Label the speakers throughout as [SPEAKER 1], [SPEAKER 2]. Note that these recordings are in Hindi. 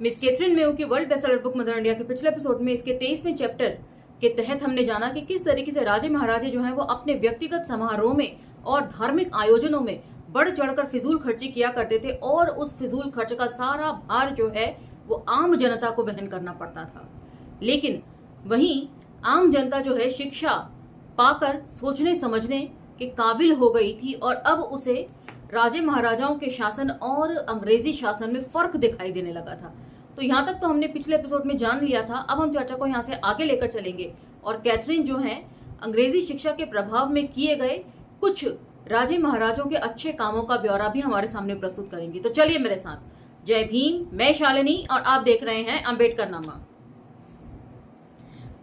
[SPEAKER 1] मिस कैथरीन मेयो की world bestseller book mother India के पिछले एपिसोड में इसके 23वें चैप्टर के तहत हमने जाना कि किस तरीके से राजे महाराजे जो हैं वो अपने व्यक्तिगत समारोह में और धार्मिक आयोजनों में बढ़ चढ़कर फिजूल खर्ची किया करते थे और उस फिजूल खर्च का सारा भार जो है वो आम जनता को वहन करना पड़ता था। लेकिन वहीं आम जनता जो है शिक्षा पाकर सोचने समझने के काबिल हो गई थी और अब उसे राजे महाराजाओं के शासन और अंग्रेजी शासन में फर्क दिखाई देने लगा था। तो यहाँ तक तो हमने पिछले एपिसोड में जान लिया था। अब हम चर्चा को यहाँ से आगे लेकर चलेंगे और कैथरीन जो है अंग्रेजी शिक्षा के प्रभाव में किए गए कुछ राजे महाराजों के अच्छे कामों का ब्यौरा भी हमारे सामने प्रस्तुत करेंगी। तो चलिए मेरे साथ। जय भीम, मैं शालिनी और आप देख रहे हैं अंबेडकर नामा।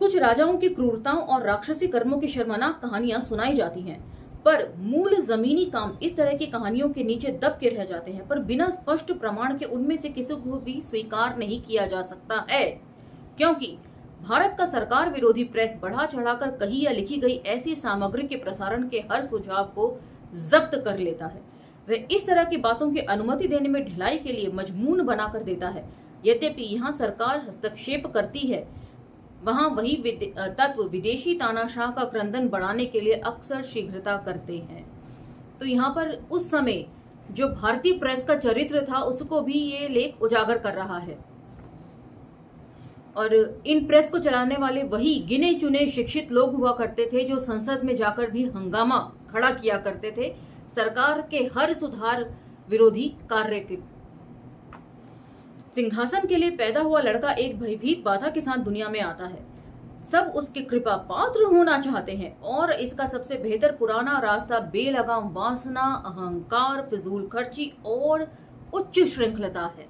[SPEAKER 1] कुछ राजाओं की क्रूरताओं और राक्षसी कर्मों की शर्मनाक कहानियां सुनाई जाती हैं, पर मूल जमीनी काम इस तरह की कहानियों के नीचे दब के रह जाते हैं, पर बिना स्पष्ट प्रमाण के उनमें से किसी को भी स्वीकार नहीं किया जा सकता है, क्योंकि भारत का सरकार विरोधी प्रेस बढ़ा चढ़ाकर कही या लिखी गई ऐसी सामग्री के प्रसारण के हर सुझाव को जब्त कर लेता है। वह इस तरह की बातों की अनुमति देने में ढिलाई के लिए मजमून बनाकर देता है। यद्यपि यहाँ सरकार हस्तक्षेप करती है, वहां वही तत्व विदेशी तानाशाह का क्रंदन बढ़ाने के लिए अक्सर शीघ्रता करते हैं। तो यहाँ पर उस समय जो भारतीय प्रेस का चरित्र था उसको भी ये लेख उजागर कर रहा है और इन प्रेस को चलाने वाले वही गिने चुने शिक्षित लोग हुआ करते थे जो संसद में जाकर भी हंगामा खड़ा किया करते थे सरकार के हर सुधार विरोधी कार्य के। सिंहासन के लिए पैदा हुआ लड़का एक भयभीत बाधा के साथ दुनिया में आता है। सब उसके कृपा पात्र होना चाहते हैं और इसका सबसे बेहतर पुराना रास्ता बेलगाम वासना, अहंकार, फिजूल खर्ची और उच्च श्रृंखलता है।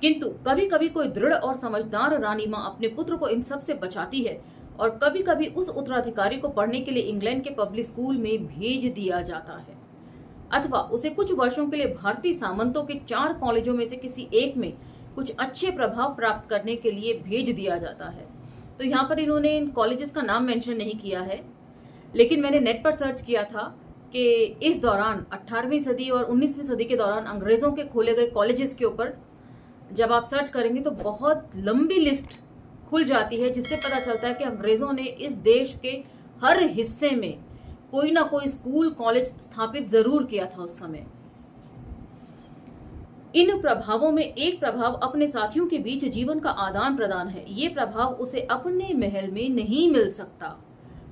[SPEAKER 1] किंतु कभी कभी कोई दृढ़ और समझदार रानी माँ अपने पुत्र को इन सब से बचाती है और कभी कभी उस उत्तराधिकारी को पढ़ने के लिए इंग्लैंड के पब्लिक स्कूल में भेज दिया जाता है अथवा उसे कुछ वर्षों के लिए भारतीय सामंतों के 4 कॉलेजों में से किसी एक में कुछ अच्छे प्रभाव प्राप्त करने के लिए भेज दिया जाता है। तो यहाँ पर इन्होंने इन कॉलेजेस का नाम मेंशन नहीं किया है, लेकिन मैंने नेट पर सर्च किया था कि इस दौरान 18वीं सदी और 19वीं सदी के दौरान अंग्रेजों के खोले गए कॉलेजेस के ऊपर जब आप सर्च करेंगे तो बहुत लंबी लिस्ट खुल जाती है, जिससे पता चलता है कि अंग्रेजों ने इस देश के हर हिस्से में कोई ना कोई स्कूल कॉलेज स्थापित जरूर किया था उस समय। इन प्रभावों में एक प्रभाव अपने साथियों के बीच जीवन का आदान प्रदान है। ये प्रभाव उसे अपने महल में नहीं मिल सकता,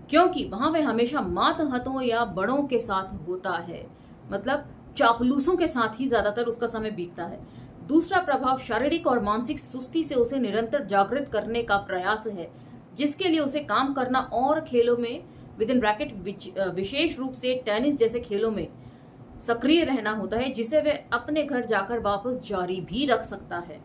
[SPEAKER 1] क्योंकि वहां वह हमेशा मातहतों या बड़ों के साथ होता है, मतलब चापलूसों के साथ ही ज्यादातर उसका समय बीतता है। दूसरा प्रभाव शारीरिक और मानसिक सुस्ती से उसे निरंतर जागृत करने का प्रयास है, जिसके लिए उसे काम करना और खेलों में विद इन ब्रैकेट विशेष रूप से टेनिस जैसे खेलों में सक्रिय रहना होता है, जिसे वह अपने घर जाकर वापस जारी भी रख सकता है।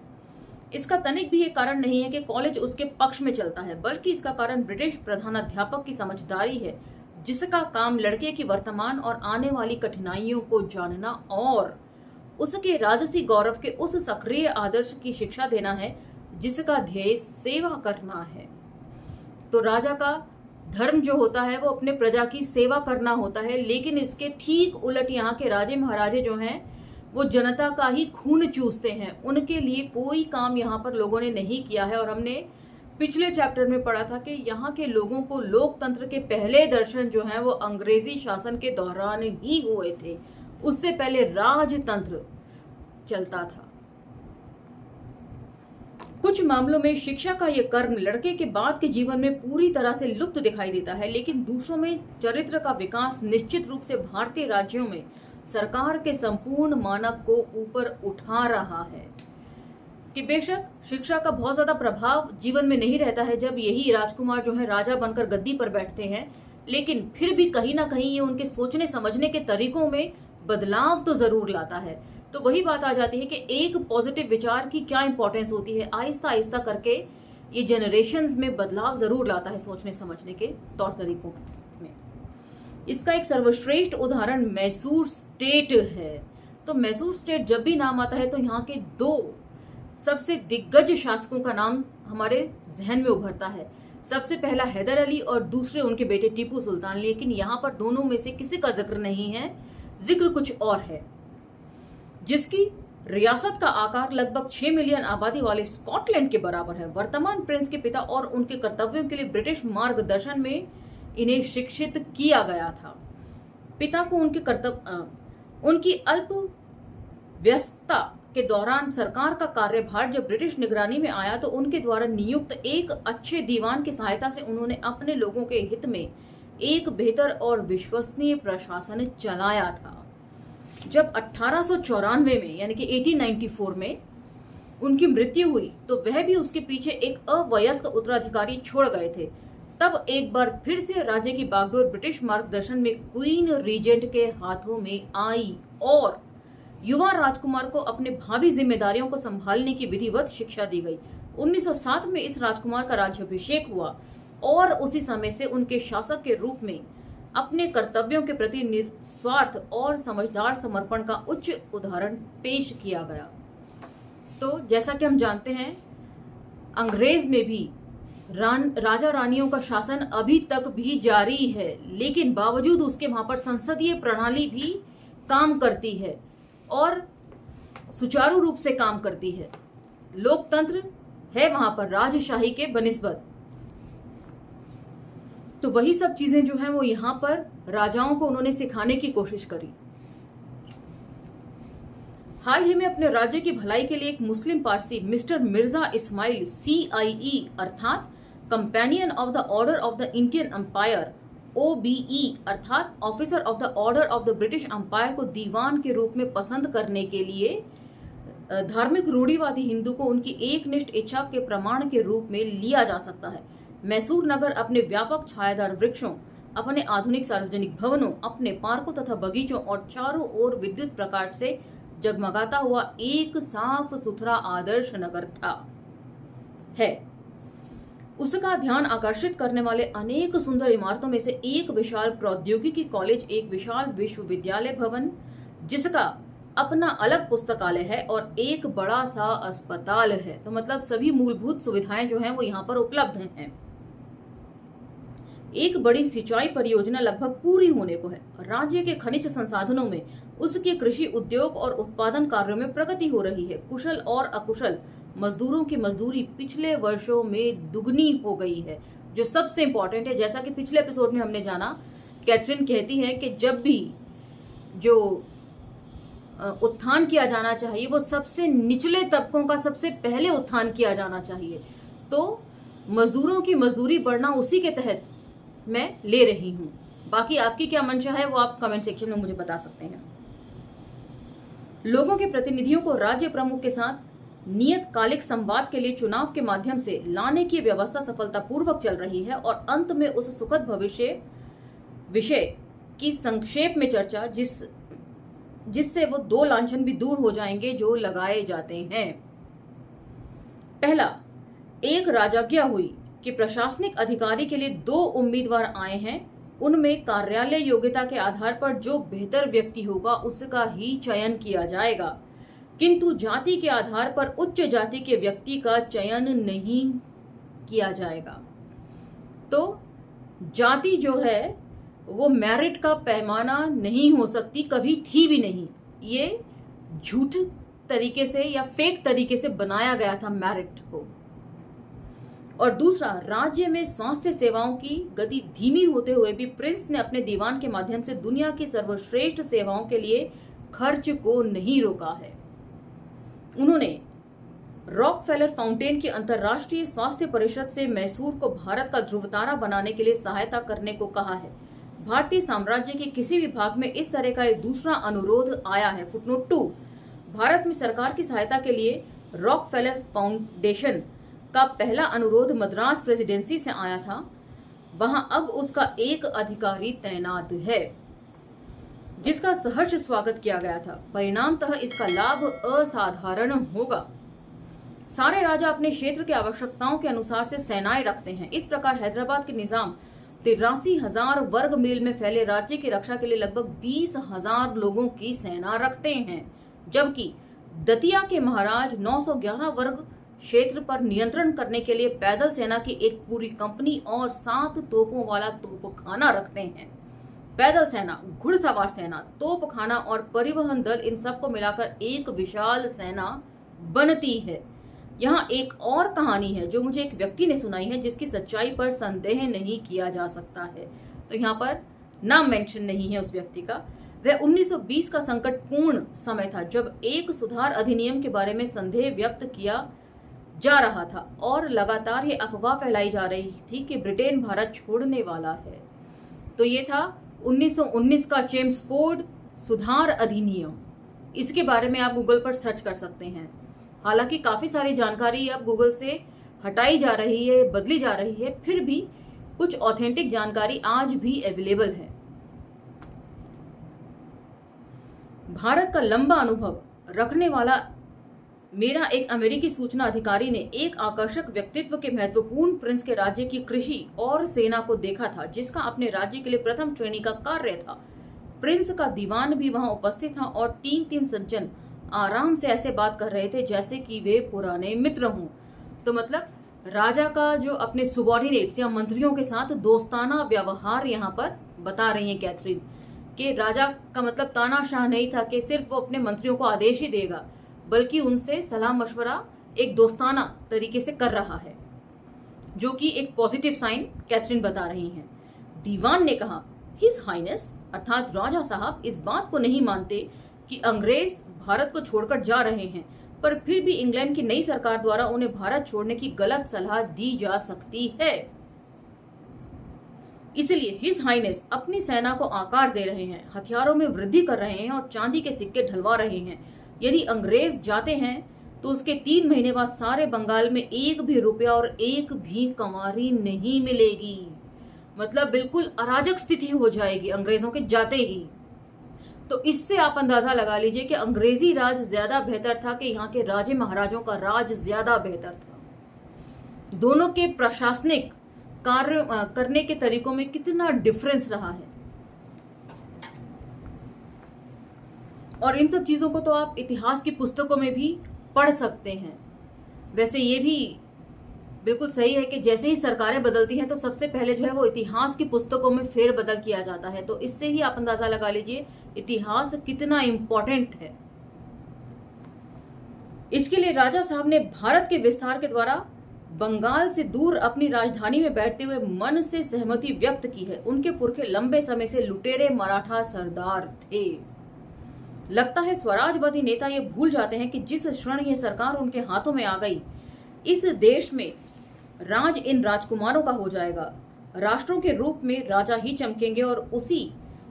[SPEAKER 1] इसका तनिक भी ये कारण नहीं है कि कॉलेज उसके पक्ष में चलता है, बल्कि इसका कारण ब्रिटिश प्रधानाध्यापक की समझदारी है, जिसका काम लड़के की वर्तमान और आने वाली कठिनाइयों को जानना और उसके राजसी गौरव के उस सक्रिय आदर्श की शिक्षा देना है जिसका ध्येय सेवा करना है। तो राजा का धर्म जो होता है वो अपने प्रजा की सेवा करना होता है, लेकिन इसके ठीक उलट यहाँ के राजे महाराजे जो हैं वो जनता का ही खून चूसते हैं। उनके लिए कोई काम यहाँ पर लोगों ने नहीं किया है और हमने पिछले चैप्टर में पढ़ा था कि यहाँ के लोगों को लोकतंत्र के पहले दर्शन जो हैं वो अंग्रेजी शासन के दौरान ही हुए थे, उससे पहले राजतंत्र चलता था। कुछ मामलों में शिक्षा का यह कर्म लड़के के बाद के जीवन में पूरी तरह से लुप्त दिखाई देता है, लेकिन दूसरों में चरित्र का विकास निश्चित रूप से भारतीय राज्यों में सरकार के संपूर्ण मानक को ऊपर उठा रहा है। कि बेशक शिक्षा का बहुत ज्यादा प्रभाव जीवन में नहीं रहता है जब यही राजकुमार जो है राजा बनकर गद्दी पर बैठते हैं, लेकिन फिर भी कहीं ना कहीं ये उनके सोचने समझने के तरीकों में बदलाव तो जरूर लाता है। तो वही बात आ जाती है कि एक पॉजिटिव विचार की क्या इंपॉर्टेंस होती है। आहिस्ता आहिस्ता करके ये जनरेशन्स में बदलाव जरूर लाता है सोचने समझने के तौर तरीकों में। इसका एक सर्वश्रेष्ठ उदाहरण मैसूर स्टेट है। तो मैसूर स्टेट जब भी नाम आता है तो यहाँ के 2 सबसे दिग्गज शासकों का नाम हमारे जहन में उभरता है। सबसे पहला हैदर अली और दूसरे उनके बेटे टीपू सुल्तान, लेकिन यहाँ पर दोनों में से किसी का जिक्र नहीं है, जिक्र कुछ और है, जिसकी रियासत का आकार लगभग 6 मिलियन आबादी वाले स्कॉटलैंड के बराबर है। वर्तमान प्रिंस के पिता और उनके कर्तव्यों के लिए ब्रिटिश मार्गदर्शन में इन्हें शिक्षित किया गया था। पिता को उनकी अल्प व्यस्तता के दौरान सरकार का कार्यभार जब ब्रिटिश निगरानी में आया तो उनके द्वारा नियुक्त एक अच्छे दीवान की सहायता से उन्होंने अपने लोगों के हित में एक बेहतर और विश्वसनीय प्रशासन चलाया था। जब 1894 में यानी कि 1894 में उनकी मृत्यु हुई तो वह भी उसके पीछे एक अवयस्क उत्तराधिकारी छोड़ गए थे। तब एक बार फिर से राज्य की बागडोर ब्रिटिश मार्गदर्शन में क्वीन रीजेंट के हाथों में आई और युवा राजकुमार को अपने भावी जिम्मेदारियों को संभालने की विधिवत शिक्षा दी गई। 1907 में इस राजकुमार का राज्याभिषेक हुआ और उसी समय से उनके शासक के रूप में अपने कर्तव्यों के प्रति निस्वार्थ और समझदार समर्पण का उच्च उदाहरण पेश किया गया। तो जैसा कि हम जानते हैं, अंग्रेज में भी राजा रानियों का शासन अभी तक भी जारी है, लेकिन बावजूद उसके वहां पर संसदीय प्रणाली भी काम करती है और सुचारू रूप से काम करती है। लोकतंत्र है वहां पर राजशाही के बनिस्बत। तो वही सब चीजें जो हैं वो यहां पर राजाओं को उन्होंने सिखाने की कोशिश करी। हाल ही में अपने राज्य की भलाई के लिए एक Muslim Parsi mister Mirza Ismail CIE अर्थात companion of the order of the Indian empire OBE अर्थात officer of the order of the British empire को दीवान के रूप में पसंद करने के लिए धार्मिक रूढ़िवादी हिंदू को उनकी एकनिष्ठ इच्छा के प्रमाण के रूप में लिया जा सकता है। मैसूर नगर अपने व्यापक छायादार वृक्षों, अपने आधुनिक सार्वजनिक भवनों, अपने पार्कों तथा बगीचों और चारों ओर विद्युत प्रकाश से जगमगाता हुआ एक साफ सुथरा आदर्श नगर है। उसका ध्यान आकर्षित करने वाले अनेक सुंदर इमारतों में से एक विशाल प्रौद्योगिकी कॉलेज, एक विशाल विश्वविद्यालय भवन जिसका अपना अलग पुस्तकालय है और एक बड़ा सा अस्पताल है। तो मतलब सभी मूलभूत सुविधाएं जो हैं वो यहाँ पर उपलब्ध हैं। एक बड़ी सिंचाई परियोजना लगभग पूरी होने को है। राज्य के खनिज संसाधनों में उसके कृषि उद्योग और उत्पादन कार्यों में प्रगति हो रही है। कुशल और अकुशल मजदूरों की मजदूरी पिछले वर्षों में दुगनी हो गई है, जो सबसे इंपॉर्टेंट है। जैसा कि पिछले एपिसोड में हमने जाना, कैथरीन कहती है कि जब भी जो उत्थान किया जाना चाहिए वो सबसे निचले तबकों का सबसे पहले उत्थान किया जाना चाहिए। तो मजदूरों की मजदूरी बढ़ना उसी के तहत मैं ले रही हूं। बाकी आपकी क्या मंशा है वो आप कमेंट सेक्शन में मुझे बता सकते हैं। लोगों के प्रतिनिधियों को राज्य प्रमुख के साथ नियतकालिक संवाद के लिए चुनाव के माध्यम से लाने की व्यवस्था सफलतापूर्वक चल रही है और अंत में उस सुखद भविष्य विषय की संक्षेप में चर्चा जिससे वो दो लांछन भी दूर हो जाएंगे जो लगाए जाते हैं। पहला, एक राजाज्ञा हुई कि प्रशासनिक अधिकारी के लिए 2 उम्मीदवार आए हैं। उनमें कार्यालय योग्यता के आधार पर जो बेहतर व्यक्ति होगा उसका ही चयन किया जाएगा, किंतु जाति के आधार पर उच्च जाति के व्यक्ति का चयन नहीं किया जाएगा। तो जाति जो है वो मेरिट का पैमाना नहीं हो सकती, कभी थी भी नहीं। ये झूठ तरीके से या फेक तरीके से बनाया गया था मेरिट को। और दूसरा, राज्य में स्वास्थ्य सेवाओं की गति धीमी होते हुए भी प्रिंस ने अपने दीवान के माध्यम से दुनिया की सर्वश्रेष्ठ सेवाओं के लिए खर्च को नहीं रोका है। उन्होंने रॉकफेलर फाउंटेन की अंतर्राष्ट्रीय स्वास्थ्य परिषद से मैसूर को भारत का ध्रुवतारा बनाने के लिए सहायता करने को कहा है। भारतीय साम्राज्य के किसी भी भाग में इस तरह का एक दूसरा अनुरोध आया है। फुटनोट 2, भारत में सरकार की सहायता के लिए रॉकफेलर फाउंडेशन का पहला अनुरोध मद्रास प्रेसिडेंसी से आया था। वहां अब उसका एक अधिकारी तैनात है जिसका सहर्ष स्वागत किया गया था। परिणामतः इसका लाभ असाधारण होगा। सारे राजा अपने क्षेत्र की आवश्यकताओं के अनुसार से सेनाएं रखते हैं। इस प्रकार हैदराबाद के निजाम 83,000 वर्ग मील में फैले राज्य की रक्षा के लिए लगभग 20,000 लोगों की सेना रखते हैं, जबकि दतिया के महाराज 911 वर्ग क्षेत्र पर नियंत्रण करने के लिए पैदल सेना की एक पूरी कंपनी और 7 तोपों वाला तोपखाना रखते हैं। पैदल सेना, घुड़सवार सेना, तोपखाना और परिवहन दल, इन सबको मिलाकर एक विशाल सेना बनती है। यहाँ एक और कहानी है जो मुझे एक व्यक्ति ने सुनाई है, जिसकी सच्चाई पर संदेह नहीं किया जा सकता है। तो यहाँ पर नाम मेंशन नहीं है उस व्यक्ति का। वह 1920 का संकटपूर्ण समय था, जब एक सुधार अधिनियम के बारे में संदेह व्यक्त किया जा रहा था और लगातार ये अफवाह फैलाई जा रही थी कि ब्रिटेन भारत छोड़ने वाला है। तो ये था 1919 का चेम्सफोर्ड सुधार अधिनियम। इसके बारे में आप गूगल पर सर्च कर सकते हैं। हालांकि काफी सारी जानकारी अब गूगल से हटाई जा रही है, बदली जा रही है, फिर भी कुछ ऑथेंटिक जानकारी आज भी अवेलेबल है। भारत का लंबा अनुभव रखने वाला मेरा एक अमेरिकी सूचना अधिकारी ने एक आकर्षक व्यक्तित्व के महत्वपूर्ण प्रिंस के राज्य की कृषि और सेना को देखा था, जिसका अपने राज्य के लिए प्रथम श्रेणी का कार्य था। प्रिंस का दीवान भी वहां उपस्थित था और तीन तीन सज्जन आराम से ऐसे बात कर रहे थे जैसे कि वे पुराने मित्र हों। तो मतलब राजा का जो अपने सुबॉर्डिनेट्स या मंत्रियों के साथ दोस्ताना व्यवहार यहाँ पर बता रही हैं कैथरीन, कि राजा का मतलब तानाशाह नहीं था कि सिर्फ वो अपने मंत्रियों को आदेश ही देगा, बल्कि उनसे सलाह मशवरा एक दोस्ताना तरीके से कर रहा है, जो कि एक पॉजिटिव साइन कैथरीन बता रही हैं। दीवान ने कहा, हिज हाइनेस अर्थात राजा साहब इस बात को नहीं मानते कि अंग्रेज भारत को छोड़कर जा रहे हैं, पर फिर भी इंग्लैंड की नई सरकार द्वारा उन्हें भारत छोड़ने की गलत सलाह दी जा सकती है। इसलिए हिज हाइनेस अपनी सेना को आकार दे रहे हैं, हथियारों में वृद्धि कर रहे हैं और चांदी के सिक्के ढलवा रहे हैं। यदि अंग्रेज जाते हैं तो उसके 3 महीने बाद सारे बंगाल में एक भी रुपया और एक भी कंवारी नहीं मिलेगी। मतलब बिल्कुल अराजक स्थिति हो जाएगी अंग्रेजों के जाते ही। तो इससे आप अंदाजा लगा लीजिए कि अंग्रेजी राज ज्यादा बेहतर था कि यहाँ के राजे महाराजों का राज ज्यादा बेहतर था। दोनों के प्रशासनिक कार्य करने के तरीकों में कितना डिफरेंस रहा है। और इन सब चीजों को तो आप इतिहास की पुस्तकों में भी पढ़ सकते हैं। वैसे ये भी बिल्कुल सही है कि जैसे ही सरकारें बदलती हैं तो सबसे पहले जो है वो इतिहास की पुस्तकों में फेरबदल किया जाता है। तो इससे ही आप अंदाजा लगा लीजिए इतिहास कितना इम्पोर्टेंट है। इसके लिए राजा साहब ने भारत के विस्तार के द्वारा बंगाल से दूर अपनी राजधानी में बैठते हुए मन से सहमति व्यक्त की है। उनके पुरखे लंबे समय से लुटेरे मराठा सरदार थे। लगता है स्वराजवादी नेता ये भूल जाते हैं कि जिस क्षण ये सरकार उनके हाथों में आ गई, इस देश में राज इन राजकुमारों का हो जाएगा। राष्ट्रों के रूप में राजा ही चमकेंगे और उसी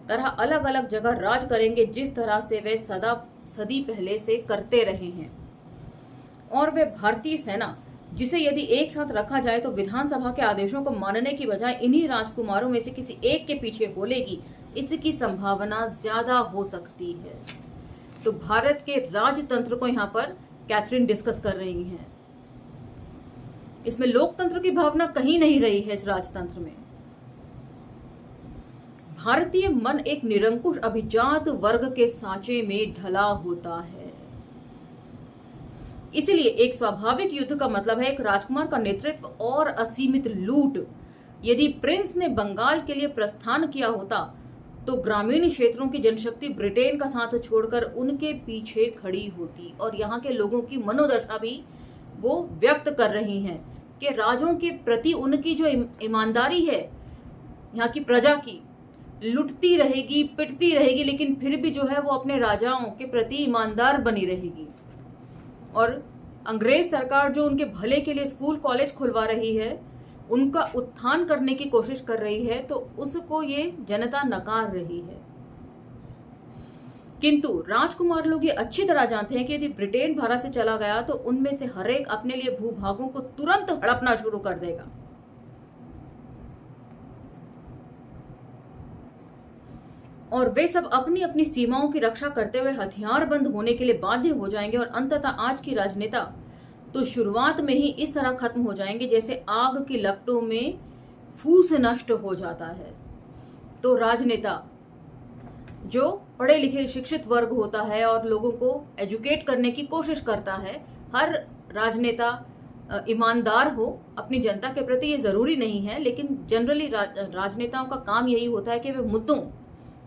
[SPEAKER 1] तरह अलग अलग जगह राज करेंगे जिस तरह से वे सदी पहले से करते रहे हैं। और वे भारतीय सेना, जिसे यदि एक साथ रखा जाए तो विधानसभा के आदेशों को मानने की बजाय इन्हीं राजकुमारों में से किसी एक के पीछे बोलेगी, इसकी संभावना ज्यादा हो सकती है। तो भारत के राजतंत्र को यहाँ पर कैथरीन डिस्कस कर रही हैं। इसमें लोकतंत्र की भावना कहीं नहीं रही है। इस राजतंत्र में भारतीय मन एक निरंकुश अभिजात वर्ग के सांचे में ढला होता है। इसलिए एक स्वाभाविक युद्ध का मतलब है एक राजकुमार का नेतृत्व और असीमित लूट। यदि प्रिंस ने बंगाल के लिए प्रस्थान किया होता तो ग्रामीण क्षेत्रों की जनशक्ति ब्रिटेन का साथ छोड़कर उनके पीछे खड़ी होती। और यहाँ के लोगों की मनोदशा भी वो व्यक्त कर रही हैं कि राजों के प्रति उनकी जो ईमानदारी है, यहाँ की प्रजा की, लुटती रहेगी, पिटती रहेगी, लेकिन फिर भी जो है वो अपने राजाओं के प्रति ईमानदार बनी रहेगी। और अंग्रेज सरकार जो उनके भले के लिए स्कूल कॉलेज खुलवा रही है, उनका उत्थान करने की कोशिश कर रही है, तो उसको ये जनता नकार रही है। किंतु राजकुमार लोग ये अच्छी तरह जानते हैं कि यदि ब्रिटेन भारत से चला गया तो उनमें से हर एक अपने लिए भूभागों को तुरंत हड़पना शुरू कर देगा। और वे सब अपनी अपनी सीमाओं की रक्षा करते हुए हथियारबंद होने के लिए बाध्य हो जाएंगे। और अंततः आज की राजनेता तो शुरुआत में ही इस तरह खत्म हो जाएंगे जैसे आग की लपटों में फूस नष्ट हो जाता है। तो राजनेता जो पढ़े लिखे शिक्षित वर्ग होता है और लोगों को एजुकेट करने की कोशिश करता है, हर राजनेता ईमानदार हो अपनी जनता के प्रति, ये जरूरी नहीं है, लेकिन जनरली राजनेताओं का काम यही होता है कि वे मुद्दों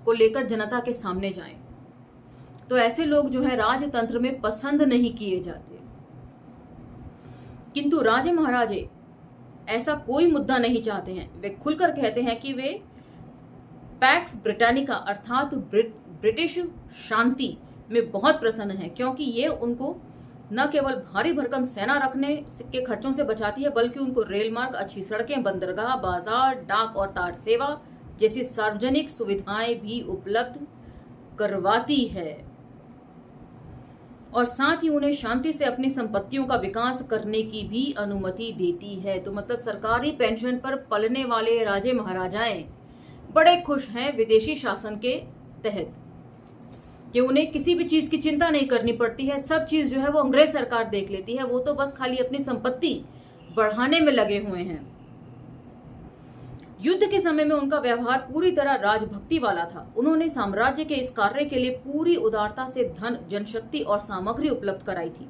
[SPEAKER 1] को लेकर जनता के सामने जाएं। तो ऐसे लोग जो है राजतंत्र में पसंद नहीं किए जाते। किंतु राजे महाराजे ऐसा कोई मुद्दा नहीं चाहते हैं। वे खुलकर कहते हैं कि वे पैक्स ब्रिटानिका अर्थात ब्रिटिश शांति में बहुत प्रसन्न है, क्योंकि ये उनको न केवल भारी भरकम सेना रखने के खर्चों से बचाती है, बल्कि उनको रेल मार्ग, अच्छी सड़कें, बंदरगाह, बाजार, डाक और तार सेवा जैसी सार्वजनिक सुविधाएं भी उपलब्ध करवाती है, और साथ ही उन्हें शांति से अपनी संपत्तियों का विकास करने की भी अनुमति देती है। तो मतलब सरकारी पेंशन पर पलने वाले राजे महाराजाएं बड़े खुश हैं विदेशी शासन के तहत, कि उन्हें किसी भी चीज की चिंता नहीं करनी पड़ती है। सब चीज जो है वो अंग्रेज सरकार देख लेती है, वो तो बस खाली अपनी संपत्ति बढ़ाने में लगे हुए हैं। युद्ध के समय में उनका व्यवहार पूरी तरह राजभक्ति वाला था। उन्होंने साम्राज्य के इस कार्य के लिए पूरी उदारता से धन, जनशक्ति और सामग्री उपलब्ध कराई थी।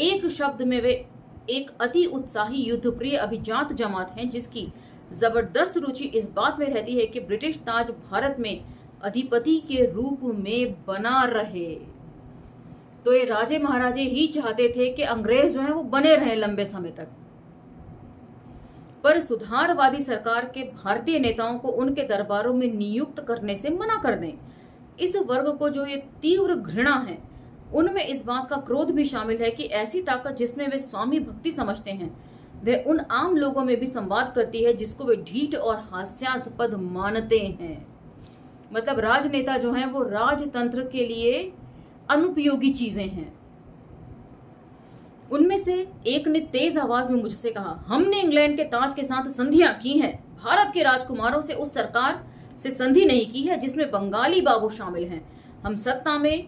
[SPEAKER 1] एक शब्द में वे एक अति उत्साही युद्धप्रिय अभिजात जमात हैं, जिसकी जबरदस्त रुचि इस बात में रहती है कि ब्रिटिश ताज भारत में अधिपति के रूप में बना रहे। तो ये राजे महाराजे ही चाहते थे कि अंग्रेज जो है वो बने रहे लंबे समय तक। पर सुधारवादी सरकार के भारतीय नेताओं को उनके दरबारों में नियुक्त करने से मना कर दें। इस वर्ग को जो ये तीव्र घृणा है, उनमें इस बात का क्रोध भी शामिल है कि ऐसी ताकत जिसमें वे स्वामी भक्ति समझते हैं, वह उन आम लोगों में भी संवाद करती है जिसको वे ढीठ और हास्यास्पद मानते हैं। मतलब राजनेता जो हैं वो राजतंत्र के लिए अनुपयोगी चीजें हैं। उनमें से एक ने तेज आवाज में मुझसे कहा, हमने इंग्लैंड के ताज के साथ संधियां की हैं, भारत के राजकुमारों से उस सरकार से संधि नहीं की है जिसमें बंगाली बाबू शामिल हैं। हम सत्ता में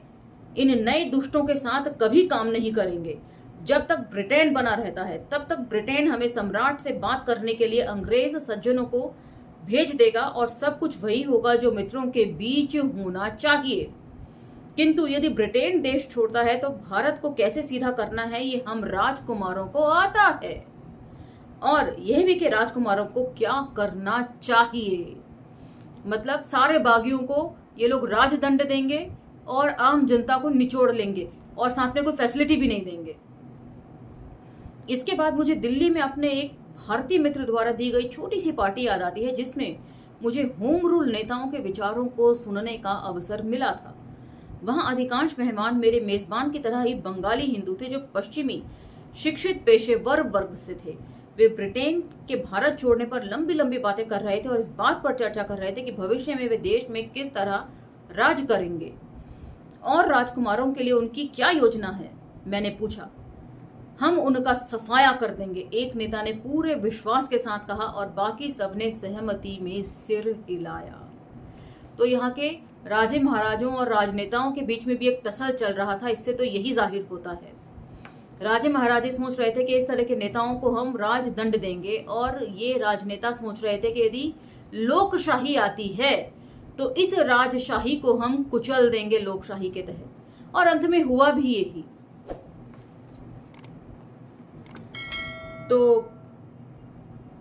[SPEAKER 1] इन नए दुष्टों के साथ कभी काम नहीं करेंगे। जब तक ब्रिटेन बना रहता है, तब तक ब्रिटेन हमें सम्राट से बात करने के लिए अंग्रेज सज्जनों को भेज देगा, और सब कुछ वही होगा जो मित्रों के बीच होना चाहिए। किंतु यदि ब्रिटेन देश छोड़ता है तो भारत को कैसे सीधा करना है ये हम राजकुमारों को आता है, और यह भी कि राजकुमारों को क्या करना चाहिए। मतलब सारे बागियों को ये लोग राजदंड देंगे और आम जनता को निचोड़ लेंगे, और साथ में कोई फैसिलिटी भी नहीं देंगे। इसके बाद मुझे दिल्ली में अपने एक भारतीय मित्र द्वारा दी गई छोटी सी पार्टी याद आती है, जिसमें मुझे होम रूल नेताओं के विचारों को सुनने का अवसर मिला था। वहां अधिकांश मेहमान मेरे मेजबान की तरह ही बंगाली हिंदू थे, जो पश्चिमी शिक्षित पेशेवर वर्ग से थे। वे ब्रिटेन के भारत छोड़ने पर लंबी लंबी बातें कर रहे थे और इस बात पर चर्चा कर रहे थे कि भविष्य में वे देश में किस तरह राज करेंगे और राजकुमारों के लिए उनकी क्या योजना है। मैंने पूछा। हम उनका सफाया कर देंगे, एक नेता ने पूरे विश्वास के साथ कहा, और बाकी सबने सहमति में सिर हिलाया। तो यहाँ के राजे महाराजों और राजनेताओं के बीच में भी एक टसल चल रहा था। इससे तो यही जाहिर होता है, राजे महाराजे सोच रहे थे कि इस तरह के नेताओं को हम राजदंड देंगे, और ये राजनेता सोच रहे थे कि यदि लोकशाही आती है तो इस राजशाही को हम कुचल देंगे लोकशाही के तहत। और अंत में हुआ भी यही। तो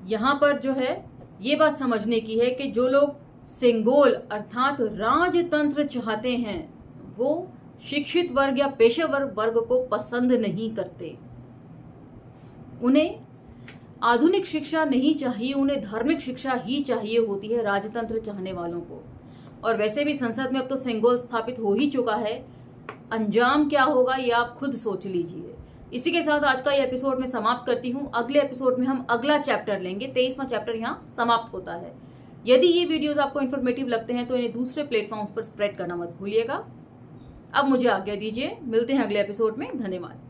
[SPEAKER 1] यहां पर जो है ये बात समझने की है कि जो लोग सेंगोल अर्थात राजतंत्र चाहते हैं वो शिक्षित वर्ग या पेशेवर वर्ग को पसंद नहीं करते। उन्हें आधुनिक शिक्षा नहीं चाहिए, उन्हें धार्मिक शिक्षा ही चाहिए होती है राजतंत्र चाहने वालों को। और वैसे भी संसद में अब तो सेंगोल स्थापित हो ही चुका है। अंजाम क्या होगा ये आप खुद सोच लीजिए। इसी के साथ आज का ये एपिसोड मैं समाप्त करती हूँ। अगले एपिसोड में हम अगला चैप्टर लेंगे। 23वां चैप्टर यहाँ समाप्त होता है। यदि ये वीडियोस आपको इन्फॉर्मेटिव लगते हैं तो इन्हें दूसरे प्लेटफॉर्म्स पर स्प्रेड करना मत भूलिएगा। अब मुझे आज्ञा दीजिए, मिलते हैं अगले एपिसोड में। धन्यवाद।